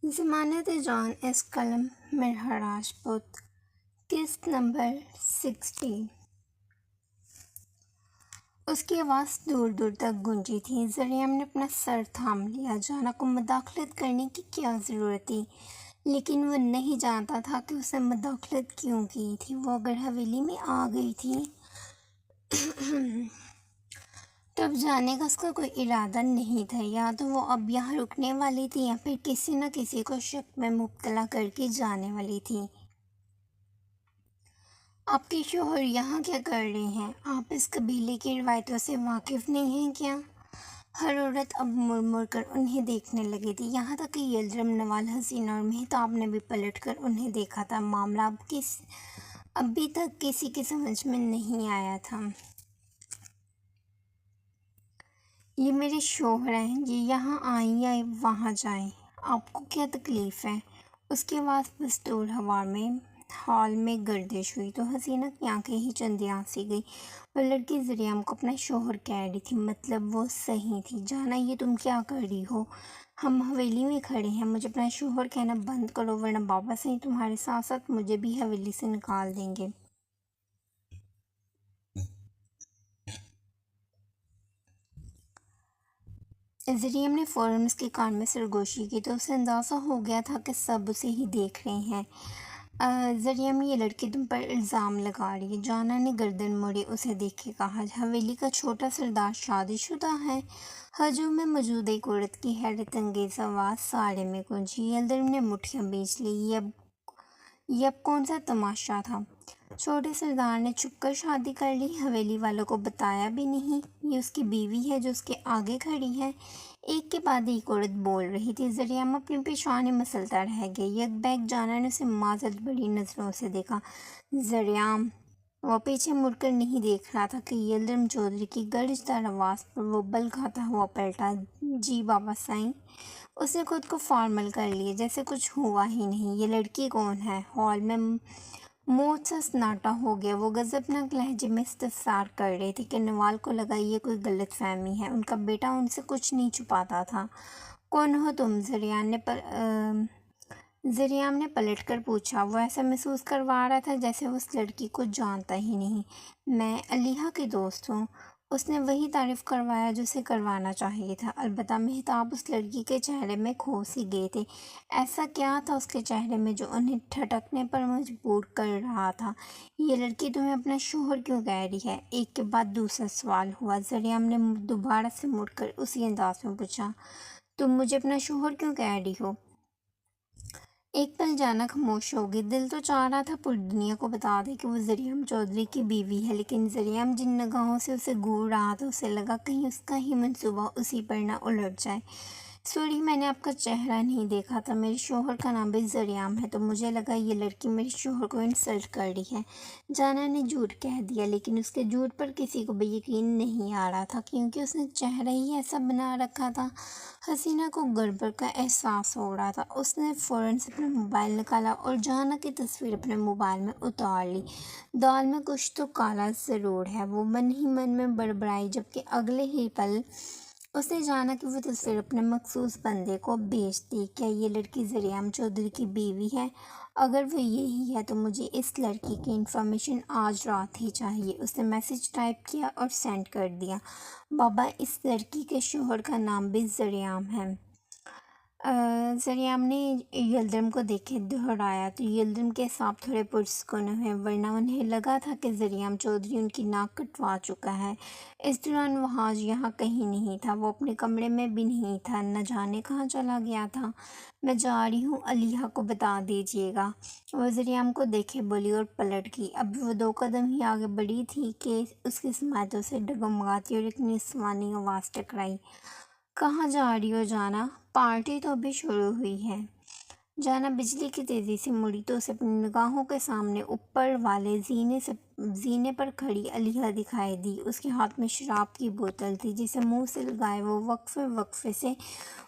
ضمانت جان اس قلم مرحا راجپوت قسط نمبر 60۔ اس کی آواز دور دور تک گونجی تھی۔ زریم نے اپنا سر تھام لیا۔ جانا کو مداخلت کرنے کی کیا ضرورت تھی، لیکن وہ نہیں جانتا تھا کہ اسے مداخلت کیوں کی تھی۔ وہ اگر حویلی میں آ گئی تھی تو اب جانے کا اس کا کوئی ارادہ نہیں تھا۔ یا تو وہ اب یہاں رکنے والی تھی یا پھر کسی نہ کسی کو شک میں مبتلا کر کے جانے والی تھی۔ آپ کے شوہر یہاں کیا کر رہے ہیں؟ آپ اس قبیلے کی روایتوں سے واقف نہیں ہیں کیا؟ ہر عورت اب مڑ مڑ کر انہیں دیکھنے لگی تھی، یہاں تک کہ یلدرم، نوال حسین اور مہتاب نے بھی پلٹ کر انہیں دیکھا تھا۔ معاملہ ابھی تک کسی کی سمجھ میں نہیں آیا تھا۔ یہ میرے شوہر ہیں، یہ یہاں آئیں یا وہاں جائیں، آپ کو کیا تکلیف ہے؟ اس کی آواز بستور ہال میں گردش ہوئی تو حسینہ کی آنکھیں ہی چندیاں سی گئی۔ وہ لڑکی زریم کو اپنا شوہر کہہ رہی تھی، مطلب وہ صحیح تھی۔ جانا یہ تم کیا کر رہی ہو؟ ہم حویلی میں کھڑے ہیں، مجھے اپنا شوہر کہنا بند کرو ورنہ بابا صحیح تمہارے ساتھ ساتھ مجھے بھی حویلی سے نکال دیں گے۔ زریم نے فوراً اس کے کان میں سرگوشی کی تو اسے اندازہ ہو گیا تھا کہ سب اسے ہی دیکھ رہے ہیں۔ زریم، یہ لڑکی تم پر الزام لگا رہی ہے۔ جانا نے گردن موڑی اسے دیکھ کے کہا، حویلی کا چھوٹا سردار شادی شدہ ہے؟ ہجوم میں موجود ایک عورت کی حیرت انگیز آواز سارے میں گونجی۔ یلدرم نے مٹھیاں بیچ لی۔ یہ اب کون سا تماشا تھا؟ چھوٹے سردار نے چھپ کر شادی کر لی، حویلی والوں کو بتایا بھی نہیں؟ یہ اس کی بیوی ہے جو اس کے آگے کھڑی ہے۔ ایک کے بعد ایک عورت بول رہی تھی۔ زریم اپنی پیشانی مسلتا رہ گئی۔ یک بیک جانا نے اسے معذرت بڑی نظروں سے دیکھا۔ زریم، وہ پیچھے مڑ کر نہیں دیکھ رہا تھا کہ یلدرم چودھری کی گرجدار آواز پر وہ بل کھاتا ہوا پلٹا، جی بابا سائیں۔ اس نے خود کو فارمل کر لیا جیسے کچھ ہوا ہی نہیں۔ یہ لڑکی کون ہے؟ ہال میں موت سا سناٹا ہو گیا۔ وہ غضبناک لہجے میں استفسار کر رہے تھے کہ نوال کو لگا یہ کوئی غلط فہمی ہے، ان کا بیٹا ان سے کچھ نہیں چھپاتا تھا۔ کون ہو تم؟ زریم نے پلٹ کر پوچھا۔ وہ ایسا محسوس کروا رہا تھا جیسے وہ اس لڑکی کو جانتا ہی نہیں۔ میں علیحہ کی دوست ہوں۔ اس نے وہی تعارف کروایا جو اسے کروانا چاہیے تھا۔ البتہ مہتاب اس لڑکی کے چہرے میں کھو سی گئے تھے۔ ایسا کیا تھا اس کے چہرے میں جو انہیں ٹھٹکنے پر مجبور کر رہا تھا؟ یہ لڑکی تمہیں اپنا شوہر کیوں کہہ رہی ہے؟ ایک کے بعد دوسرا سوال ہوا۔ زریم نے دوبارہ سے مڑ کر اسی انداز میں پوچھا، تم مجھے اپنا شوہر کیوں کہہ رہی ہو؟ ایک پل جانا خاموش ہو گئی۔ دل تو چاہ رہا تھا پوری دنیا کو بتا دے کہ وہ زریم چودھری کی بیوی ہے، لیکن زریم جن نگاہوں سے اسے گھور رہا تھا اسے لگا کہیں اس کا ہی منصوبہ اسی پر نہ الٹ جائے۔ سوری، میں نے آپ کا چہرہ نہیں دیکھا تھا۔ میرے شوہر کا نام بھی زریم ہے تو مجھے لگا یہ لڑکی میرے شوہر کو انسلٹ کر رہی ہے۔ جانا نے جھوٹ کہہ دیا، لیکن اس کے جھوٹ پر کسی کو بھی یقین نہیں آ رہا تھا کیونکہ اس نے چہرہ ہی ایسا بنا رکھا تھا۔ حسینہ کو گڑبڑ کا احساس ہو رہا تھا۔ اس نے فوراً سے اپنا موبائل نکالا اور جانا کی تصویر اپنے موبائل میں اتار لی۔ دال میں کچھ تو کالا ضرور ہے، وہ من ہی من میں بڑبڑائی، جبکہ اگلے ہی پل اس نے جانا کہ وہ تصویر اپنے مخصوص بندے کو بھیج دی۔ کیا یہ لڑکی زریم چودھری کی بیوی ہے؟ اگر وہ یہی ہے تو مجھے اس لڑکی کی انفارمیشن آج رات ہی چاہیے۔ اس نے میسج ٹائپ کیا اور سینڈ کر دیا۔ بابا، اس لڑکی کے شوہر کا نام بھی زریم ہے۔ زریم نے یلدرم کو دیکھے دہرایا تو یلدرم کے اعصاب تھوڑے پرسکون ہوئے، ورنہ انہیں لگا تھا کہ زریم چودھری ان کی ناک کٹوا چکا ہے۔ اس دوران وہ آج یہاں کہیں نہیں تھا، وہ اپنے کمرے میں بھی نہیں تھا، نہ جانے کہاں چلا گیا تھا۔ میں جا رہی ہوں، علیحہ کو بتا دیجیے گا۔ وہ زریم کو دیکھے بولی اور پلٹ گئی۔ اب وہ 2 قدم ہی آگے بڑھی تھی کہ اس کی سماعتوں سے ڈگمگاتی اور ایک نسوانی آواز ٹکرائی۔ کہاں جا رہی ہو جانا؟ پارٹی تو ابھی شروع ہوئی ہے۔ جانا بجلی کی تیزی سے مڑی تو اسے اپنی نگاہوں کے سامنے اوپر والے زینے پر کھڑی علیحہ دکھائی دی۔ اس کے ہاتھ میں شراب کی بوتل تھی جسے منہ سے لگائے وہ وقفے وقفے سے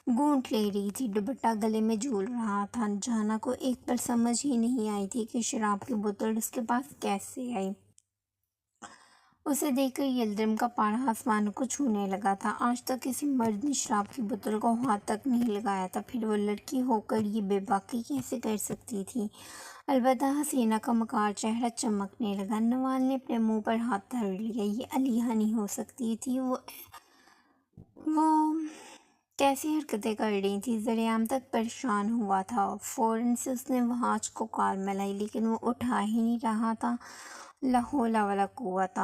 گھونٹ لے رہی تھی۔ دوپٹہ گلے میں جھول رہا تھا۔ جانا کو ایک پل سمجھ ہی نہیں آئی تھی کہ شراب کی بوتل اس کے پاس کیسے آئی۔ اسے دیکھ کر یلدرم کا پارا آسمانوں کو چھونے لگا تھا۔ آج تک کسی مرد نے شراب کی بوتل کو ہاتھ تک نہیں لگایا تھا، پھر وہ لڑکی ہو کر یہ بے باکی کیسے کر سکتی تھی؟ البتہ حسینہ کا مکار چہرہ چمکنے لگا۔ نوال نے اپنے منہ پر ہاتھ دھر لیا۔ یہ علیحہ نہیں ہو سکتی تھی۔ وہ کیسی حرکتیں کر رہی تھی؟ ذریعہ تک پریشان ہوا تھا۔ فوراً سے اس نے وہاج کو کال ملائی، لیکن وہ اٹھا ہی نہیں رہا تھا۔ لا حول ولا قوت۔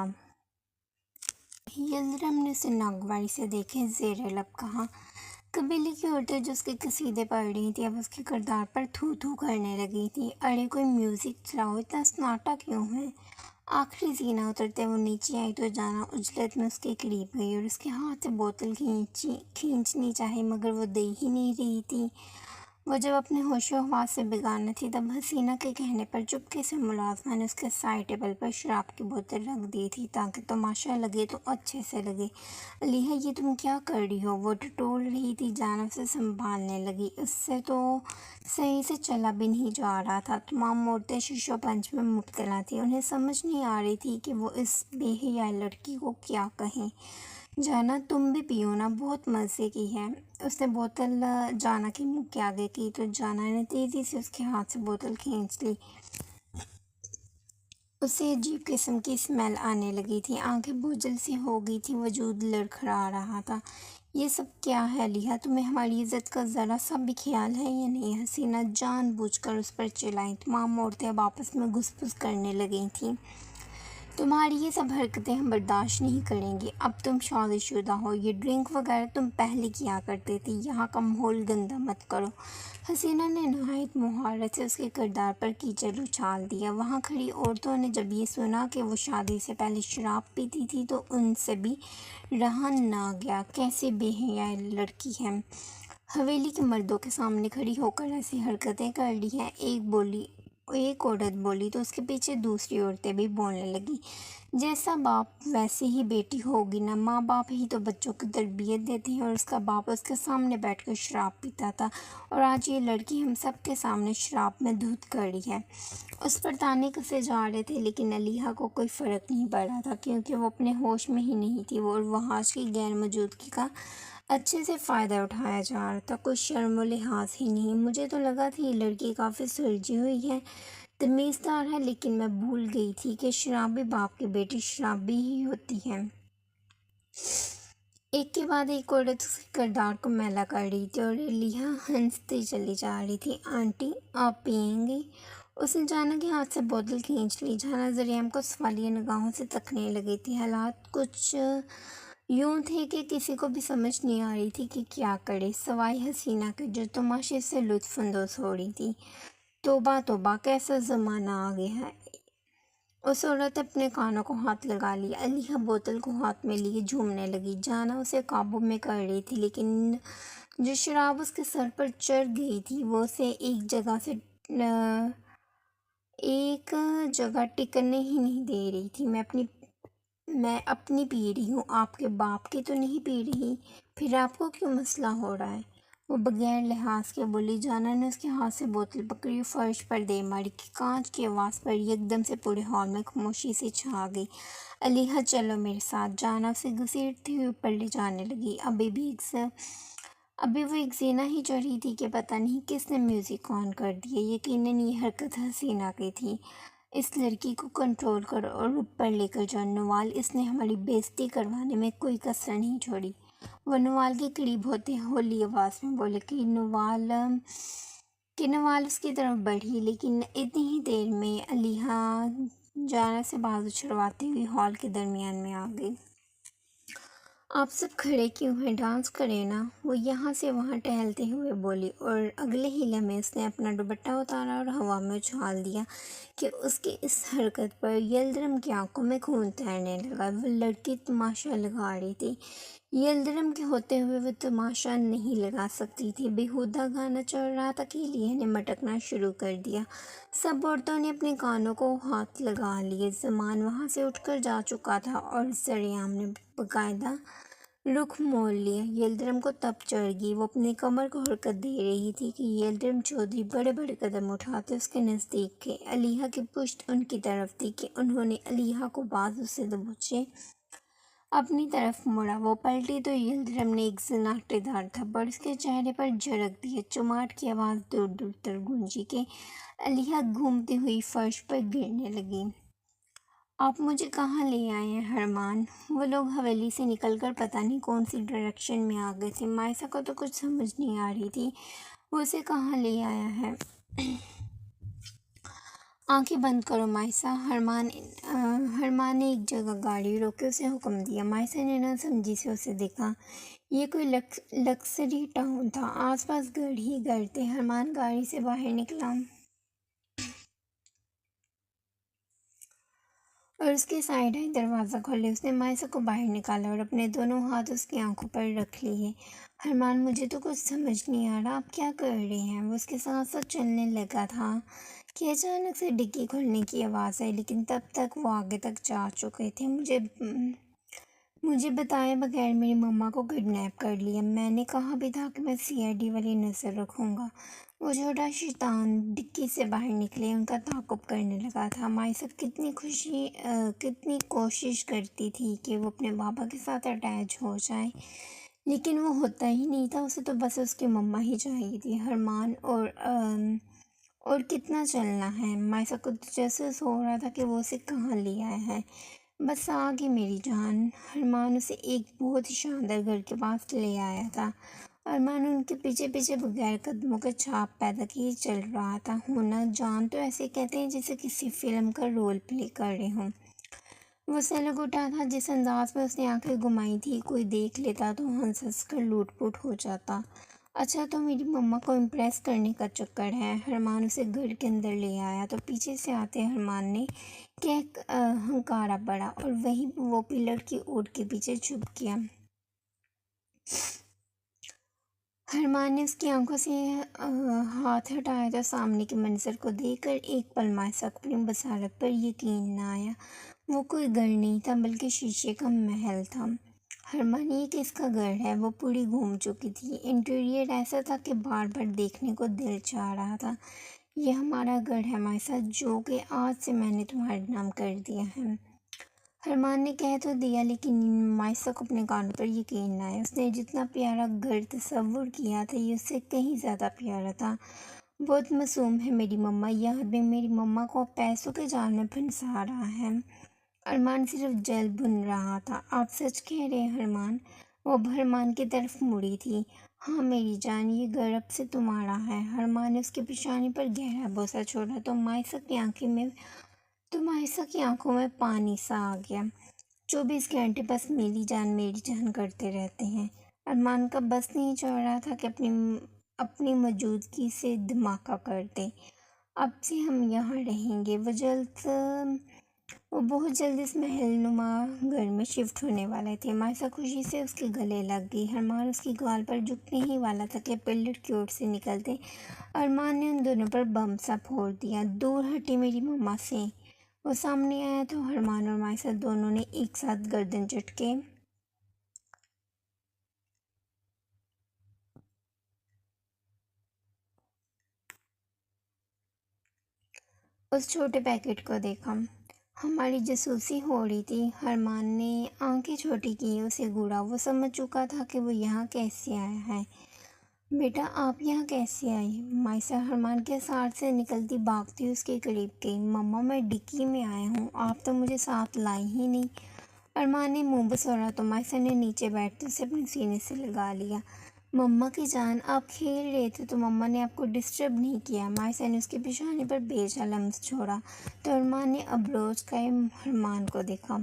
یلدرم نے اسے ناگواری سے دیکھے زیر لب کہا، قبیلے کی عورتیں جو اس کے قصیدے پڑھ رہی تھیں اب اس کے کردار پر تھو تھو کرنے لگی تھی۔ ارے کوئی میوزک چلاؤ، اتنا سناٹا کیوں ہے؟ آخری زینہ اترتے وہ نیچے آئی تو جانا عجلت میں اس کے قریب گئی اور اس کے ہاتھ سے بوتل کھینچنی چاہی، مگر وہ دے ہی نہیں رہی تھی۔ وہ جب اپنے ہوش و حواس سے بیگانہ تھی تب حسینہ کے کہنے پر چپکے سے ملازمہ نے اس کے سائے ٹیبل پر شراب کی بوتل رکھ دی تھی تاکہ تماشا لگے تو اچھے سے لگے۔ علیحہ یہ تم کیا کر رہی ہو؟ وہ ٹٹول رہی تھی۔ جانا اسے سنبھالنے لگی۔ اس سے تو صحیح سے چلا بھی نہیں جا رہا تھا۔ تمام عورتیں شش و پنج میں مبتلا تھیں۔ انہیں سمجھ نہیں آ رہی تھی کہ وہ اس بے حیا لڑکی کو کیا کہیں۔ جانا تم بھی پیو نا، بہت مزے کی ہے۔ اس نے بوتل جانا کے منہ کے آگے کی تو جانا نے تیزی سے اس کے ہاتھ سے بوتل کھینچ لی۔ اسے عجیب قسم کی اسمیل آنے لگی تھی۔ آنکھیں بوجھل سی ہو گئی تھیں، وجود لڑکھڑا رہا تھا۔ یہ سب کیا ہے علیحہ؟ تمہیں ہماری عزت کا ذرا سا بھی خیال ہے یا نہیں؟ حسینہ جان بوجھ کر اس پر چلائی۔ تمام عورتیں اب آپس میں گس پس کرنے لگی تھیں۔ تمہاری یہ سب حرکتیں ہم برداشت نہیں کریں گے۔ اب تم شادی شدہ ہو، یہ ڈرنک وغیرہ تم پہلے کیا کرتے تھے۔ یہاں کا ماحول گندا مت کرو۔ حسینہ نے نہایت مہارت سے اس کے کردار پر کیچڑ اچھال دیا۔ وہاں کھڑی عورتوں نے جب یہ سنا کہ وہ شادی سے پہلے شراب پیتی تھی تو ان سے بھی رہا نہ گیا۔ کیسی بے حیا لڑکی ہے، حویلی کے مردوں کے سامنے کھڑی ہو کر ایسی حرکتیں کر رہی ہے۔ ایک عورت بولی تو اس کے پیچھے دوسری عورتیں بھی بولنے لگیں، جیسا باپ ویسی ہی بیٹی ہوگی نا۔ ماں باپ ہی تو بچوں کی تربیت دیتے ہیں، اور اس کا باپ اس کے سامنے بیٹھ کر شراب پیتا تھا، اور آج یہ لڑکی ہم سب کے سامنے شراب میں دھت کر رہی ہے۔ اس پر تانے کسے جا رہے تھے، لیکن علیحہ کو کوئی فرق نہیں پڑ رہا تھا، کیونکہ وہ اپنے ہوش میں ہی نہیں تھی، اور وہاج کی غیر موجودگی کا اچھے سے فائدہ اٹھایا جا رہا تھا۔ کوئی شرم و لحاظ ہی نہیں۔ مجھے تو لگا تھا یہ لڑکی کافی سلجھی ہوئی ہے، تمیزدار ہے، لیکن میں بھول گئی تھی کہ شرابی باپ کی بیٹی شرابی ہی ہوتی ہے۔ ایک کے بعد ایک عورت اس کے کردار کو میلا کر رہی تھی، اور علیحہ ہنستی چلی جا رہی تھی۔ آنٹی آپ پئیں گی؟ اس نے جانا کے ہاتھ سے بوتل کھینچ لی۔ جانا ذریعہ کو سوالیہ نگاہوں سے تکنے لگی تھی۔ حالات کچھ یوں تھے کہ کسی کو بھی سمجھ نہیں آ رہی تھی کہ کیا کرے، سوائے حسینہ کے جو تماشے سے لطف اندوز ہو رہی تھی۔ توبہ توبہ، کیسا زمانہ آ گیا ہے۔ اس عورت نے اپنے کانوں کو ہاتھ لگا لیا۔ علیحہ بوتل کو ہاتھ میں لیے جھومنے لگی۔ جانا اسے قابو میں کر رہی تھی، لیکن جو شراب اس کے سر پر چڑھ گئی تھی وہ اسے ایک جگہ ٹکنے ہی نہیں دے رہی تھی۔ میں اپنی پی رہی ہوں، آپ کے باپ کی تو نہیں پی رہی۔ پھر آپ کو کیوں مسئلہ ہو رہا ہے؟ وہ بغیر لحاظ کے بولی۔ جانا نے اس کے ہاتھ سے بوتل پکڑی اور فرش پر دے ماری کہ کانچ کی آواز پر یکدم سے پورے ہال میں خاموشی سی چھا گئی۔ علیحہ چلو میرے ساتھ۔ جانا اسے گھسیٹتی ہوئی اوپر لے جانے لگی۔ ابھی وہ ایک زینہ ہی چڑھی تھی کہ پتہ نہیں کس نے میوزک آن کر دیا۔ یقیناً یہ حرکت حسینہ کی تھی۔ اس لڑکی کو کنٹرول کرو اور اوپر لے کر جاؤ نوال، اس نے ہماری بے عزتی کروانے میں کوئی کسر نہیں چھوڑی۔ وہ نوال کے قریب ہوتے ہولی آواز میں بولے کہ نوال اس کی طرف بڑھی، لیکن اتنی ہی دیر میں علیحہ جانا سے بازو چھڑواتے ہوئے ہال کے درمیان میں آ گئی۔ آپ سب کھڑے کیوں ہیں؟ ڈانس کریں نا، وہ یہاں سے وہاں ٹہلتے ہوئے بولی، اور اگلے ہی لمحے اس نے اپنا دوپٹہ اتارا اور ہوا میں اچھال دیا کہ اس کی اس حرکت پر یلدرم کی آنکھوں میں خون تیرنے لگا۔ وہ لڑکی تماشا لگا رہی تھی، یلدرم کے ہوتے ہوئے وہ تماشا نہیں لگا سکتی تھی۔ بیہودہ گانا چل رہا تھا کہ علیحہ نے مٹکنا شروع کر دیا۔ سب عورتوں نے اپنے کانوں کو ہاتھ لگا لیے۔ زمان وہاں سے اٹھ کر جا چکا تھا، اور ذریعہ نے باقاعدہ رخ موڑ لیا۔ یلدرم کو تپ چڑھ گئی۔ وہ اپنی کمر کو حرکت دے رہی تھی کہ یلدرم چودھری بڑے بڑے قدم اٹھاتے اس کے نزدیک گئے۔ علیحہ کی پشت ان کی طرف تھی کہ انہوں نے علیحہ کو بازو سے دبوچے اپنی طرف موڑا۔ وہ پلٹی تو یلدرم نے ایک سناٹے دار تھپڑ اس کے چہرے پر جھڑک دیا۔ چماٹ کی آواز دور دور تک گونجی کہ علیحہ گھومتی ہوئی فرش پر گرنے لگی۔ آپ مجھے کہاں لے آئے ہیں حرمان؟ وہ لوگ حویلی سے نکل کر پتہ نہیں کون سی ڈائریکشن میں آ گئے تھے۔ مائسا کو تو کچھ سمجھ نہیں آ رہی تھی وہ اسے کہاں لے آیا ہے۔ آنکھیں بند کرو مائسا، حرمان نے ایک جگہ گاڑی روک کے اسے حکم دیا۔ مائسا نے نہ سمجھی سے اسے دیکھا۔ یہ کوئی لکژری ٹاؤن تھا، آس پاس گھر ہی گھر تھے۔ حرمان گاڑی سے باہر نکلا اور اس کے سائڈ آئی دروازہ کھولے۔ اس نے مائسا کو باہر نکالا اور اپنے دونوں ہاتھ اس کی آنکھوں پر رکھ لیے۔ حرمان مجھے تو کچھ سمجھ نہیں آ رہا، آپ کیا کر رہے ہیں؟ وہ اس کے ساتھ ساتھ چلنے لگا تھا کہ اچانک سے ڈگی کھلنے کی آواز آئی، لیکن تب تک وہ آگے تک جا چکے تھے۔ مجھے بتائے بغیر میری مما کو کڈنیپ کر لیا۔ میں نے کہا بھی تھا کہ میں CID والی نظر رکھوں گا۔ وہ چھوٹا شیطان ڈکی سے باہر نکلے ان کا تعاقب کرنے لگا تھا۔ مائسا کتنی کوشش کرتی تھی کہ وہ اپنے بابا کے ساتھ اٹیچ ہو جائے، لیکن وہ ہوتا ہی نہیں تھا۔ اسے تو بس اس کی مما ہی چاہیے تھی۔ حرمان اور کتنا چلنا ہے؟ مائسا کو تجسس ہو رہا تھا کہ وہ اسے کہاں لے آیا ہے۔ بس آگے میری جان۔ حرمان اسے ایک بہت ہی شاندار گھر کے پاس لے آیا تھا۔ ارمان ان کے پیچھے پیچھے بغیر قدموں کے چھاپ پیدا کیے چل رہا تھا۔ ہونا جان تو ایسے کہتے ہیں جیسے کسی فلم کا رول پلے کر رہے ہوں۔ وہ سلگ اٹھا تھا جس انداز میں اس نے آنکھیں گھمائی تھی، کوئی دیکھ لیتا تو ہنس ہنس کر لوٹ پوٹ ہو جاتا۔ اچھا تو میری مما کو امپریس کرنے کا چکر ہے۔ حرمان اسے گھر کے اندر لے آیا تو پیچھے سے آتے حرمان نے ہنکارا پڑا اور وہیں وہ پلر کی اوٹ کے پیچھے چھپ گیا۔ حرمان نے اس کی آنکھوں سے ہاتھ ہٹایا تو سامنے کے منظر کو دیکھ کر ایک پل مائسا کو اپنی بصارت پر یقین نہ آیا۔ وہ کوئی گھر نہیں تھا بلکہ شیشے کا محل تھا۔ حرمان یہ کس کا گھر ہے؟ وہ پوری گھوم چکی تھی۔ انٹیریئر ایسا تھا کہ بار بار دیکھنے کو دل چاہ رہا تھا۔ یہ ہمارا گھر ہے مائسا، جو کہ آج سے میں نے تمہارے نام کر دیا ہے۔ حرمان نے کہہ تو دیا لیکن مائسا کو اپنے کانوں پر یقین نہ آیا۔ اس نے جتنا پیارا گھر تصور کیا تھا یہ اس سے کہیں زیادہ پیارا تھا۔ بہت معصوم ہے میری مما، یہ آدمی میری مما کو پیسوں کے جال میں پھنسا رہا ہے۔ ارمان صرف جل بھن رہا تھا۔ آپ سچ کہہ رہے ہیں حرمان؟ وہ اب حرمان کی طرف مڑی تھی۔ ہاں میری جان، یہ گھر اب سے تمہارا ہے۔ حرمان نے اس کی پیشانی پر گہرا بوسہ چھوڑا تو مائسا کی آنکھوں میں پانی سا آ گیا۔ 24 گھنٹے بس میری جان کرتے رہتے ہیں۔ ارمان کا بس نہیں چل رہا تھا کہ اپنی موجودگی سے دھماکہ کر دے۔ اب سے ہم یہاں رہیں گے۔ وہ بہت جلد اس محل نما گھر میں شفٹ ہونے والے تھے۔ مائسا خوشی سے اس کے گلے لگ گئی۔ حرمان اس کی گال پر جھکنے ہی والا تھا کہ پلر کی اوٹ سے نکلتے ارمان نے ان دونوں پر بم سا پھوڑ دیا۔ دور ہٹے میری مما سے۔ وہ سامنے آیا تو حرمان اور مائسا دونوں نے ایک ساتھ گردن جھٹکے اس چھوٹے پیکٹ کو دیکھا۔ ہماری جاسوسی ہو رہی تھی۔ حرمان نے آنکھیں چھوٹی کی اسے گھورا۔ وہ سمجھ چکا تھا کہ وہ یہاں کیسے آیا ہے۔ بیٹا آپ یہاں کیسے آئی؟ مائسا حرمان کے ساتھ سے نکلتی بھاگتی اس کے قریب گئی۔ مما میں ڈکی میں آیا ہوں، آپ تو مجھے ساتھ لائی ہی نہیں۔ ارمان نے منہ بسوڑا تو مائسا نے نیچے بیٹھتے اسے اپنے سینے سے لگا لیا۔ مما کی جان، آپ کھیل رہے تھے تو مما نے آپ کو ڈسٹرب نہیں کیا۔ مائسا نے اس کی پیشانی پر بیجا لمس چھوڑا تو ارمان نے ابروچ کا حرمان کو دیکھا۔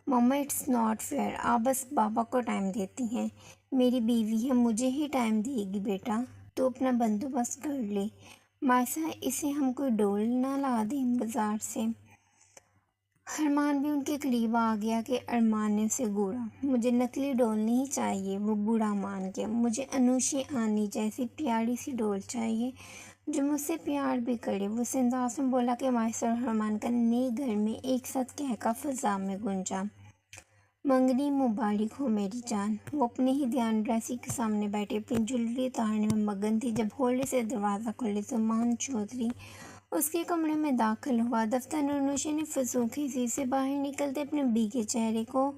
مما اٹس ناٹ فیئر، آپ بس بابا کو ٹائم دیتی ہیں۔ میری بیوی ہے، مجھے ہی ٹائم دے گی بیٹا، تو اپنا بندوبست کر لے۔ مائسا اسے ہم کوئی ڈول نہ لا دیں بازار سے؟ حرمان بھی ان کے قریب آ گیا کہ ارمان نے اسے گھورا۔ مجھے نکلی ڈول نہیں چاہیے، وہ برا مان گیا۔ مجھے انوشی آنی جیسی پیاری سی ڈول چاہیے جو مجھ سے پیار بھی کرے۔ وہ اس انداز میں بولا کہ مائسا اور حرمان کا نئے گھر میں ایک ساتھ کہکا فضا میں گونجا۔ منگنی مبارک ہو میری جان۔ وہ اپنے ہی دھیان رسی کے سامنے بیٹھی اپنی جولری اتارنے میں مگن تھی جب ہولے سے دروازہ کھولے زمان چودھری اس کے کمرے میں داخل ہوا۔ دفتر انوشا نے فضوخی سے باہر نکلتے اپنے بھیگے چہرے کو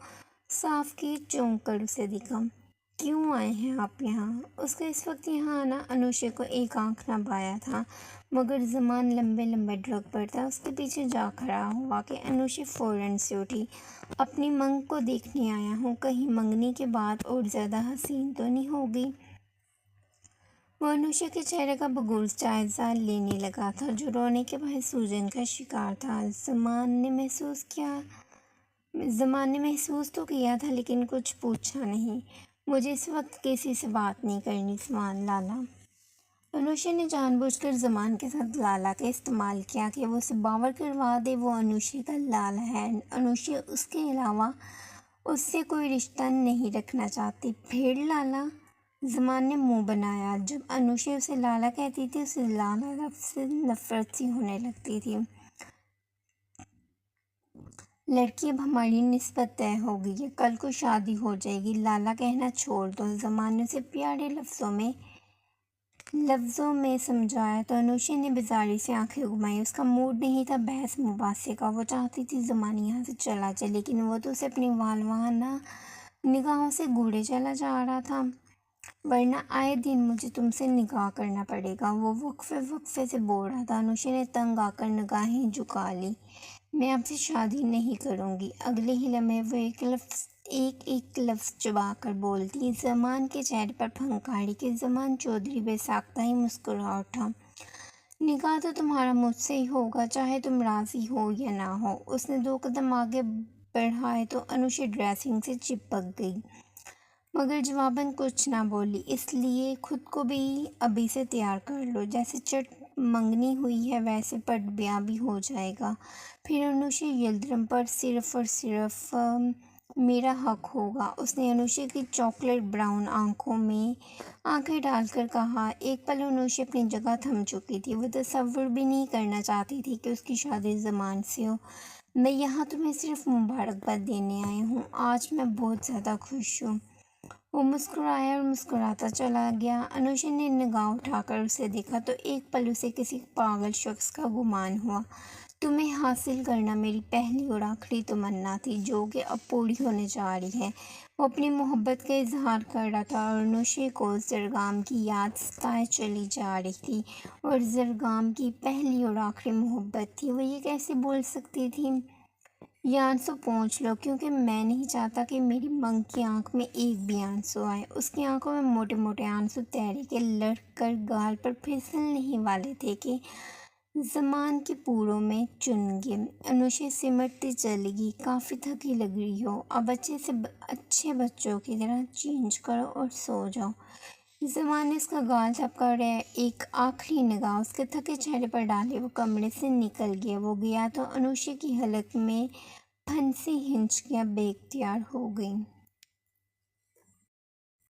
صاف کیے چونک کر اسے دیکھا۔ کیوں آئے ہیں آپ یہاں؟ اس کا اس وقت یہاں آنا انوشا کو ایک آنکھ نہ بایا تھا، مگر زمان لمبے لمبے ڈرگ پر تھا۔ اس کے پیچھے جا کھڑا ہوا کہ انوشا فوراً سے اٹھی۔ اپنی منگ کو دیکھنے آیا ہوں، کہیں منگنی کے بعد اور زیادہ حسین تو نہیں ہوگی؟ وہ انوشا کے چہرے کا بغور جائزہ لینے لگا تھا جو رونے کے باعث سوجن کا شکار تھا۔ زمان نے محسوس تو کیا تھا لیکن کچھ پوچھا نہیں۔ مجھے اس وقت کسی سے بات نہیں کرنی زمان لالا۔ انوشا نے جان بوجھ کر زمان کے ساتھ لالا کا استعمال کیا کہ وہ اسے باور کروا دے وہ انوشا کا لالا ہے۔ انوشا اس کے علاوہ اس سے کوئی رشتہ نہیں رکھنا چاہتی۔ پھر لالا؟ زمان نے منہ بنایا۔ جب انوشا اسے لالا کہتی تھی اسے لالا لفظ سے نفرت سی ہونے لگتی تھی۔ لڑکی اب ہماری نسبت طے ہو گئی ہے، کل کو شادی ہو جائے گی، لالا کہنا چھوڑ دو۔ زمان نے اسے پیارے لفظوں میں سمجھایا تو انوشا نے بیزاری سے آنکھیں گھمائیں۔ اس کا موڈ نہیں تھا بحث مباحثے کا۔ وہ چاہتی تھی زمان یہاں سے چلا جائے لیکن وہ تو اسے اپنی والوانہ نگاہوں سے گھورے چلا جا رہا تھا۔ ورنہ آئے دن مجھے تم سے نکاح کرنا پڑے گا، وہ وقفے سے بول رہا تھا۔ انوشا نے تنگ آ کر نگاہیں جھکا لی۔ میں آپ سے شادی نہیں کروں گی۔ اگلے ہی لمحے وہ ایک لفظ چبا کر بولتی۔ زمان کے چہرے پر پھنکاری کہ زمان چودھری بے ساختہ ہی مسکرا اٹھا۔ نکاح تو تمہارا مجھ سے ہی ہوگا چاہے تم راضی ہو یا نہ ہو۔ اس نے 2 قدم آگے بڑھائے تو انوشا ڈریسنگ سے چپک گئی مگر جواباً کچھ نہ بولی۔ اس لیے خود کو بھی ابھی سے تیار کر لو، جیسے چٹ منگنی ہوئی ہے ویسے پٹ بیاہ بھی ہو جائے گا، پھر انوشا یلدرم پر صرف اور صرف میرا حق ہوگا۔ اس نے انوشا کی چاکلیٹ براؤن آنکھوں میں آنکھیں ڈال کر کہا۔ ایک پل انوشا اپنی جگہ تھم چکی تھی۔ وہ تصور بھی نہیں کرنا چاہتی تھی کہ اس کی شادی زمان سے ہو۔ میں یہاں تمہیں صرف مبارکباد دینے آئی ہوں، آج میں بہت زیادہ خوش ہوں۔ وہ مسکرایا اور مسکراتا چلا گیا۔ انوشا نے نگاہ اٹھا کر اسے دیکھا تو ایک پل اسے کسی پاگل شخص کا گمان ہوا۔ تمہیں حاصل کرنا میری پہلی اور آخری تمنا تھی جو کہ اب پوری ہونے جا رہی ہے۔ وہ اپنی محبت کا اظہار کر رہا تھا اور انوشا کو زرگام کی یاد ستائے چلی جا رہی تھی، اور زرگام کی پہلی اور آخری محبت تھی۔ وہ یہ کیسے بول سکتی تھی؟ یہ آنسو پوچھ لو کیونکہ میں نہیں چاہتا کہ میری منگ کی آنکھ میں ایک بھی آنسو آئے۔ اس کی آنکھوں میں موٹے موٹے آنسو تیرے کے لڑک کر گال پر پھسلنے ہی والے تھے کہ زمان کے پوروں میں چن گئے۔ انوشا سمٹتی چلی گئی۔ کافی تھکی لگ رہی ہو، اب اچھے بچوں کی طرح چینج کرو اور سو جاؤ۔ زمان نے اس کا گال تھپکا اور ایک آخری نگاہ اس کے تھکے چہرے پر ڈالے وہ کمرے سے نکل گیا۔ وہ گیا تو انوشا کی حلق میں پھنسی ہنچکیاں بے اختیار ہو گئیں۔